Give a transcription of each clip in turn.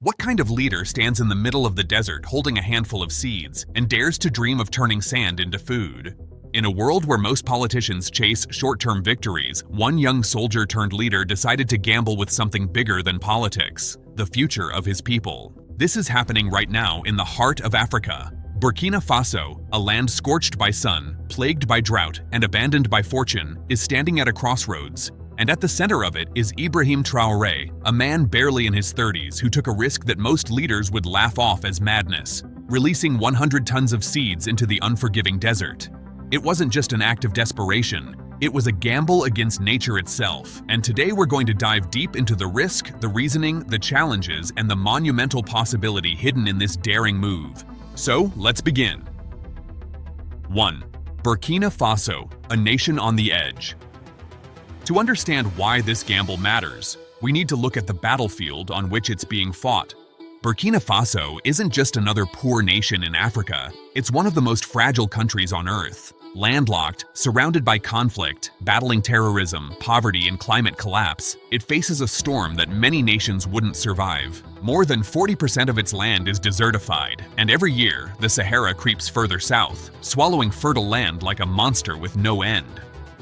What kind of leader stands in the middle of the desert holding a handful of seeds and dares to dream of turning sand into food? In a world where most politicians chase short-term victories, one young soldier-turned-leader decided to gamble with something bigger than politics: the future of his people. This is happening right now in the heart of Africa. Burkina Faso, a land scorched by sun, plagued by drought, and abandoned by fortune, is standing at a crossroads. And at the center of it is Ibrahim Traoré, a man barely in his 30s who took a risk that most leaders would laugh off as madness, releasing 100 tons of seeds into the unforgiving desert. It wasn't just an act of desperation, it was a gamble against nature itself. And today we're going to dive deep into the risk, the reasoning, the challenges, and the monumental possibility hidden in this daring move. So, let's begin. 1. Burkina Faso, a nation on the edge. To understand why this gamble matters, we need to look at the battlefield on which it's being fought. Burkina Faso isn't just another poor nation in Africa, it's one of the most fragile countries on Earth. Landlocked, surrounded by conflict, battling terrorism, poverty, and climate collapse, it faces a storm that many nations wouldn't survive. More than 40% of its land is desertified, and every year, the Sahara creeps further south, swallowing fertile land like a monster with no end.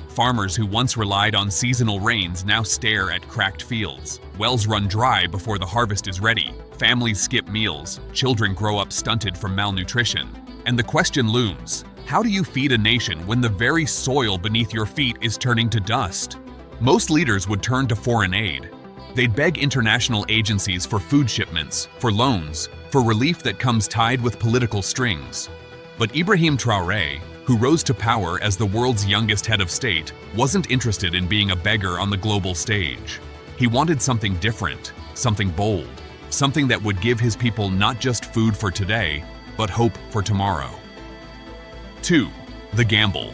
Farmers who once relied on seasonal rains now stare at cracked fields. Wells run dry before the harvest is ready. Families skip meals. Children grow up stunted from malnutrition. And the question looms: how do you feed a nation when the very soil beneath your feet is turning to dust? Most leaders would turn to foreign aid. They'd beg international agencies for food shipments, for loans, for relief that comes tied with political strings. But Ibrahim Traoré, who rose to power as the world's youngest head of state, wasn't interested in being a beggar on the global stage. He wanted something different, something bold, something that would give his people not just food for today, but hope for tomorrow. 2. The gamble.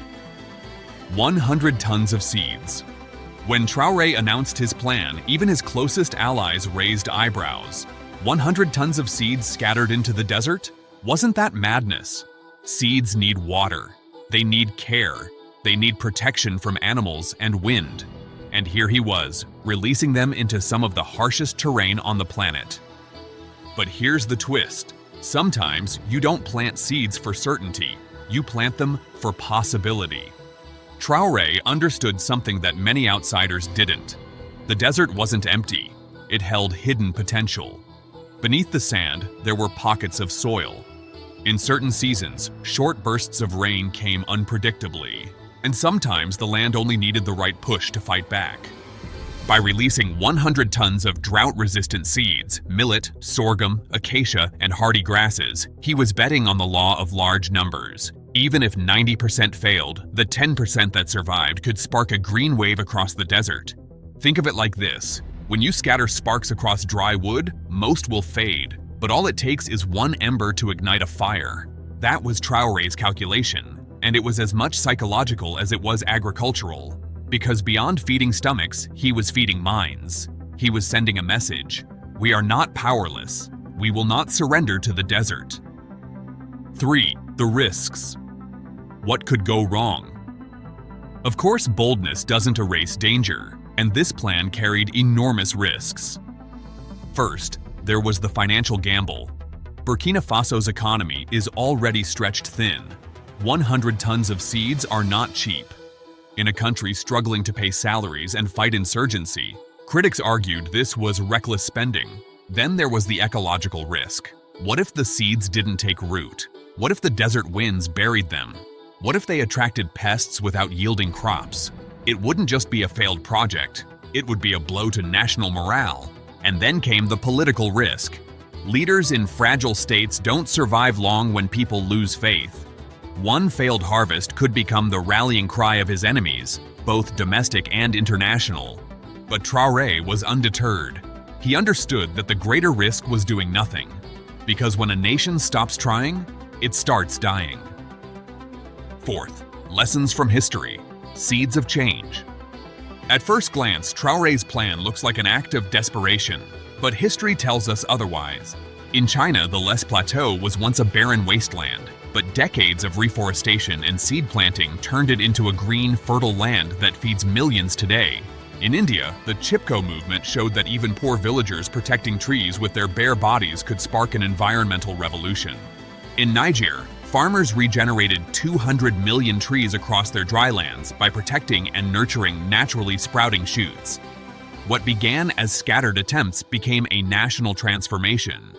100 tons of seeds. When Traoré announced his plan, even his closest allies raised eyebrows. 100 tons of seeds scattered into the desert? Wasn't that madness? Seeds need water. They need care. They need protection from animals and wind. And here he was, releasing them into some of the harshest terrain on the planet. But here's the twist. Sometimes you don't plant seeds for certainty. You plant them for possibility. Traoré understood something that many outsiders didn't. The desert wasn't empty. It held hidden potential. Beneath the sand, there were pockets of soil. In certain seasons, short bursts of rain came unpredictably, and sometimes the land only needed the right push to fight back. By releasing 100 tons of drought-resistant seeds, millet, sorghum, acacia, and hardy grasses, he was betting on the law of large numbers. Even if 90% failed, the 10% that survived could spark a green wave across the desert. Think of it like this: when you scatter sparks across dry wood, most will fade. But all it takes is one ember to ignite a fire. That was Traoré's calculation, and it was as much psychological as it was agricultural. Because beyond feeding stomachs, he was feeding minds. He was sending a message: we are not powerless. We will not surrender to the desert. 3. The risks. What could go wrong? Of course, boldness doesn't erase danger, and this plan carried enormous risks. First, there was the financial gamble. Burkina Faso's economy is already stretched thin. 100 tons of seeds are not cheap. In a country struggling to pay salaries and fight insurgency, critics argued this was reckless spending. Then there was the ecological risk. What if the seeds didn't take root? What if the desert winds buried them? What if they attracted pests without yielding crops? It wouldn't just be a failed project, it would be a blow to national morale. And then came the political risk. Leaders in fragile states don't survive long when people lose faith. One failed harvest could become the rallying cry of his enemies, both domestic and international. But Traoré was undeterred. He understood that the greater risk was doing nothing. Because when a nation stops trying, it starts dying. 4th, lessons from history. Seeds of change. At first glance, Traoré's plan looks like an act of desperation, but history tells us otherwise. In China, the Les Plateau was once a barren wasteland, but decades of reforestation and seed planting turned it into a green, fertile land that feeds millions today. In India, the Chipko movement showed that even poor villagers protecting trees with their bare bodies could spark an environmental revolution. In Niger, farmers regenerated 200 million trees across their drylands by protecting and nurturing naturally sprouting shoots. What began as scattered attempts became a national transformation.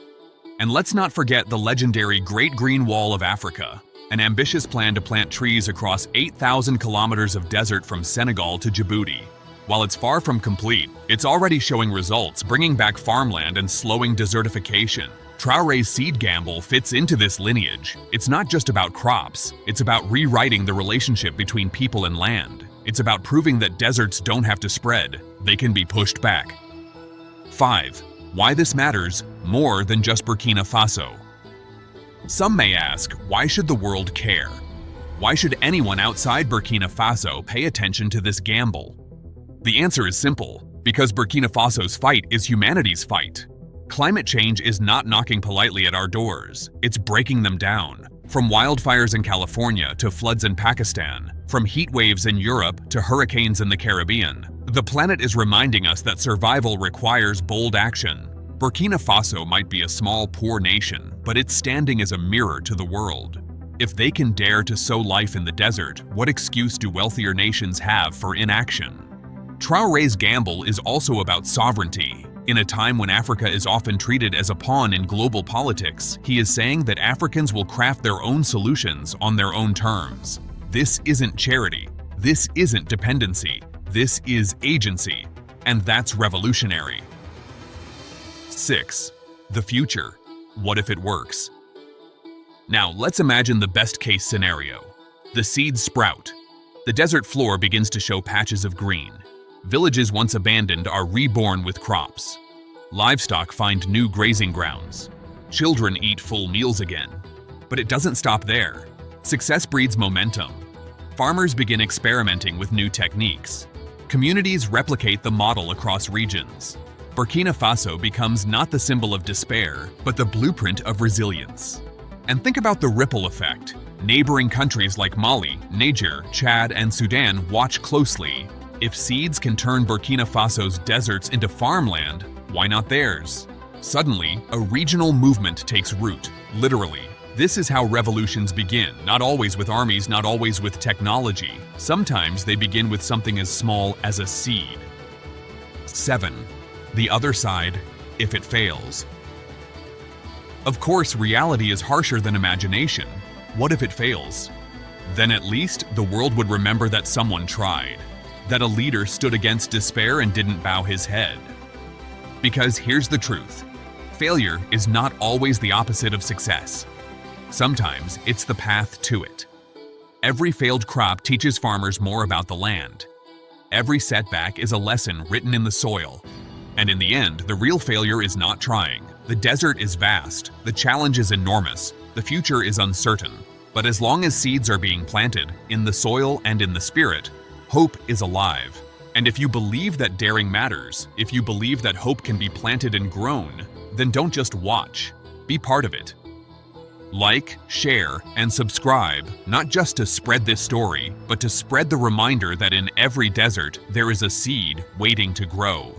And let's not forget the legendary Great Green Wall of Africa, an ambitious plan to plant trees across 8,000 kilometers of desert from Senegal to Djibouti. While it's far from complete, it's already showing results, bringing back farmland and slowing desertification. Traoré's seed gamble fits into this lineage. It's not just about crops, it's about rewriting the relationship between people and land. It's about proving that deserts don't have to spread, they can be pushed back. 5. Why this matters more than just Burkina Faso. Some may ask, why should the world care? Why should anyone outside Burkina Faso pay attention to this gamble? The answer is simple, because Burkina Faso's fight is humanity's fight. Climate change is not knocking politely at our doors, it's breaking them down. From wildfires in California to floods in Pakistan, from heat waves in Europe to hurricanes in the Caribbean, the planet is reminding us that survival requires bold action. Burkina Faso might be a small, poor nation, but it's standing as a mirror to the world. If they can dare to sow life in the desert, what excuse do wealthier nations have for inaction? Traoré's gamble is also about sovereignty. In a time when Africa is often treated as a pawn in global politics, he is saying that Africans will craft their own solutions on their own terms. This isn't charity. This isn't dependency. This is agency. And that's revolutionary. 6. The future. What if it works? Now, let's imagine the best-case scenario. The seeds sprout. The desert floor begins to show patches of green. Villages once abandoned are reborn with crops. Livestock find new grazing grounds. Children eat full meals again. But it doesn't stop there. Success breeds momentum. Farmers begin experimenting with new techniques. Communities replicate the model across regions. Burkina Faso becomes not the symbol of despair, but the blueprint of resilience. And think about the ripple effect. Neighboring countries like Mali, Niger, Chad, and Sudan watch closely. If seeds can turn Burkina Faso's deserts into farmland, why not theirs? Suddenly, a regional movement takes root, literally. This is how revolutions begin, not always with armies, not always with technology. Sometimes they begin with something as small as a seed. 7. The other side, if it fails. Of course, reality is harsher than imagination. What if it fails? Then at least the world would remember that someone tried. That a leader stood against despair and didn't bow his head. Because here's the truth. Failure is not always the opposite of success. Sometimes it's the path to it. Every failed crop teaches farmers more about the land. Every setback is a lesson written in the soil. And in the end, the real failure is not trying. The desert is vast, the challenge is enormous, the future is uncertain. But as long as seeds are being planted, in the soil and in the spirit, hope is alive. And if you believe that daring matters, if you believe that hope can be planted and grown, then don't just watch, be part of it. Like, share, and subscribe, not just to spread this story, but to spread the reminder that in every desert there is a seed waiting to grow.